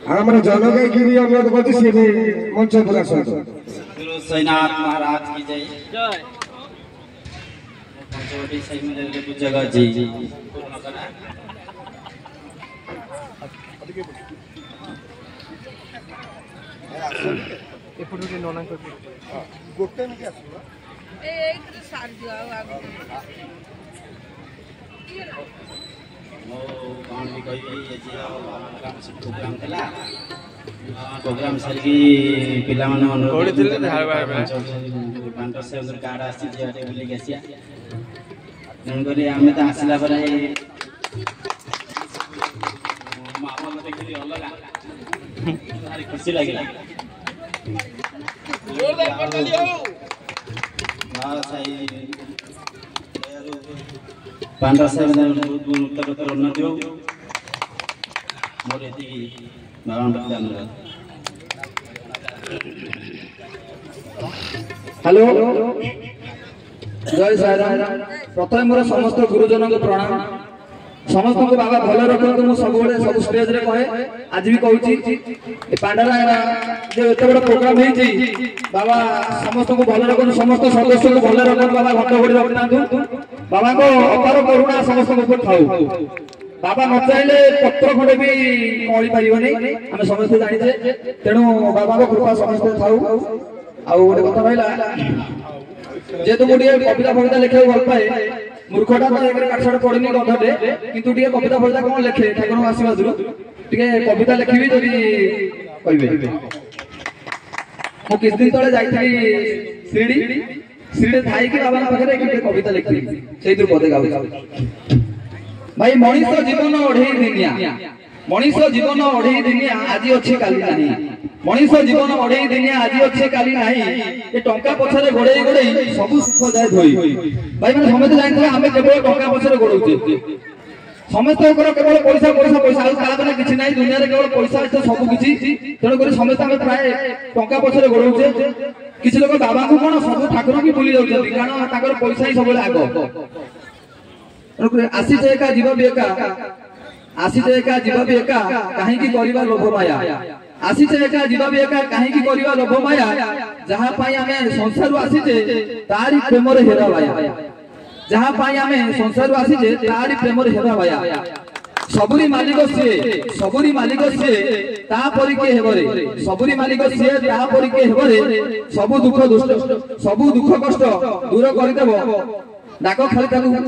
हमारे जनक की भी अनुरोध करते सी भी मंच पर आसत। गुरु साईनाथ महाराज की जय। जय। पंचवटी सही में कुछ जगह जी पूर्ण करा। ये फोटो के नोना को गोटे में क्या सुना ए एक तो सार दिया आगे मो कौन भी कोई ये जी प्रोग्राम तला प्रोग्राम सर की पिला माने अनुरोध कोड़ी दिले धार बार बांटर से उधर कार्ड आसी जे आटे बोली गेसिया नन करी हमें तो आसला पर मामा मते करी अलगा भारी खुशी लागिला जोरदार कर दियो हां सही पांडा साहेब बहुत उत्तर उन्नति हो मोर एति बावंड धन्यवाद। हेलो जय साईराम। प्रथम मोर समस्त गुरुजन को प्रणाम। समस्त को बाबा भल रखते मुझे सब सब स्टेज रे कहे आज भी कहूँ पांडारा जो एत बड़ प्रोग्राम होती बाबा समस्त को भल रखु समस्त सदस्य को भल रखु बाबा घंट घोड़ी रखी बाबा को अपार करुणा समस्त ऊपर थाऊ बाबा न चाहे पत्र खंडे भी कली पारे आम समस्त जाचे तेणु बाबा कृपा समस्त थाऊ। आउ गोटे कथा रहा जेहेतु मुझे कविता फविता लिखा भल पाए मूर्खटा तो एक पाठशाठ पढ़ी गधटे किंतु कविता फविता कौन लिखे ठाकुर आशीर्वाद कविता लिखी जदि कहे मु किस दिन तले जाइए श्रीडी थाई बाबा पाखे कविता लिखी से पदे गाँव भाई मनीष जीवन अढ़ई दिनिया मनीष जीवन अढ़ई दिनिया आज अच्छी काली नहीं मनीष जीवन अढ़ई दिनिया आज अच्छे काली नहीं ये टंका पछरे गोड़े गोड़े सब सुख जाए धोई भाई मैंने समझते जानते आम केवल टंका पछरे गोड़े समस्त केवल पैसा पैसा पैसा आने किसी ना दुनिया केवल पैसा तो सब किसी तेणुक समस्त आम प्राय टंका पछरे गोड़े किसी लोग बाबा को कौन सब ठाकुर की भूली जाऊँ कारण पैसा ही सब आग आसीचे एका जीव भी एका आसीचे एका जीव भी एका कहीं करवा लोभ माया आसीचे एका जीव भी एका कहीं करवा लोभ माया जहाँ पाई आमे संसार आसीचे तारी प्रेम रे हेरा माया जहाँ पाई आमे संसार आसीचे तारी प्रेम रे हेरा माया सबुरी मालिक सी ता परि के हेबरे सबुरी मालिक सी ता परि के हेबरे सब दुख कष्ट दूर कर देबो डाक खाली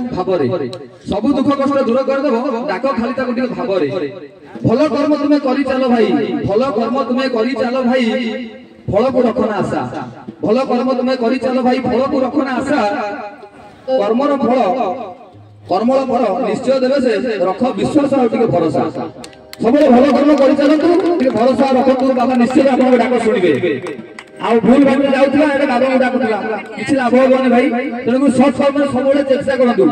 भावरे सब दुख कष्ट दूर करदेव डाक खाली भावरे भल कर्म तुम्हें करी चलो भाई भल कर्म तुम्हें करी चलो भाई फल को रखना आशा भल कर्म तुम्हें करी चलो भाई फल को रखना आशा कर्मर फल निश्चय देवे से रख विश्वास और भरोसा सब भल कर्म कर चलतु भरोसा रखु बाबा निश्चय आप डाक शुणवे आ भूल भाग जाऊला बाबा को डाकुला किसी लाभ होनी भाई तेणुक सर्ट फर्म सब चेष्टा करूँ जो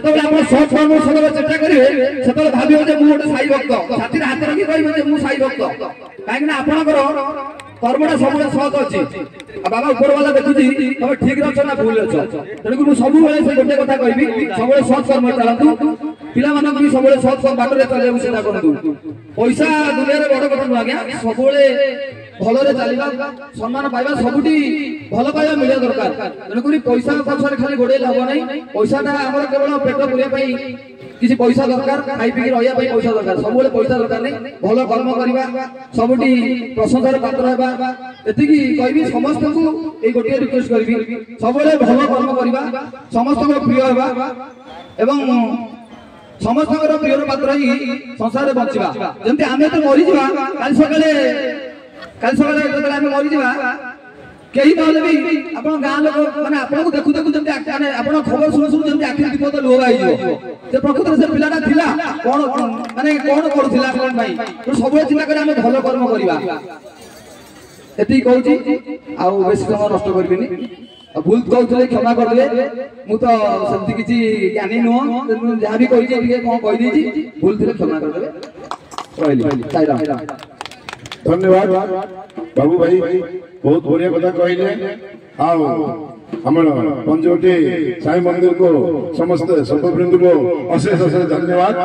आप सर्ट फर्म सब चेष्टा करेंगे से भाव मुझे साई भक्त छाती हाथ रखी कहे मुझे साई भक्त कहीं आपंकर कर्मटा सब सहज अच्छी बाबा ऊपर वाला देखुची तुम ठीक अच्छे ना भूल अच्छ तेणुक मुझे सब गोटे कथा कहि सब सत् कर्म चलतु पिला भी सब सत् बाटर चलू चेष्टा करूँ पैसा दुनिया बड़ कथा नुह आज्ञा सब भलरे चलवा सम्मान पाइबा सबुठी भल पाइबा मिले दरकार तेणुक पैसा पछरे खाली गोड़े लाभ नहीं पैसाटा आम केवल पेट पूरा किसी पैसा दरकार खाई पी रहा पैसा दरकार सब पैसा दरकार नहीं भल कर्म करवा सबुठी प्रशंसार पात्र होगा एति कहि समस्त को ये गोटे रिक्वेस्ट करी सब भल कर्म करवा समस्त प्रिय होगा एवं समस्त प्रिय पात्र ही संसार बचवा जमी आम तो मरीजा काल सकाल मरीजा कहीं ना भी आप गाँ लोक मैंने आपको देखु देखु जमी आप खबर शुणु शुणु जमी आखिरी दीप तो लुह से प्रकृत से पिलाटा थिला कौन माने कौन करूला कौन तो सब चिंता कर भल कर्म करवा एति कहूँ आउ बेस समय नष्ट करबिनी भूल कहते क्षमा करदे मु तो सेमती किसी ज्ञानी नुह जहाँ भी कही कौन कहीदे भूल थे क्षमा करदे रही। धन्यवाद बाबू भाई बहुत बढ़िया कथा कहले आमर पंचवटी साई मंदिर को समस्त सतवृंद को अशेष अशेष धन्यवाद।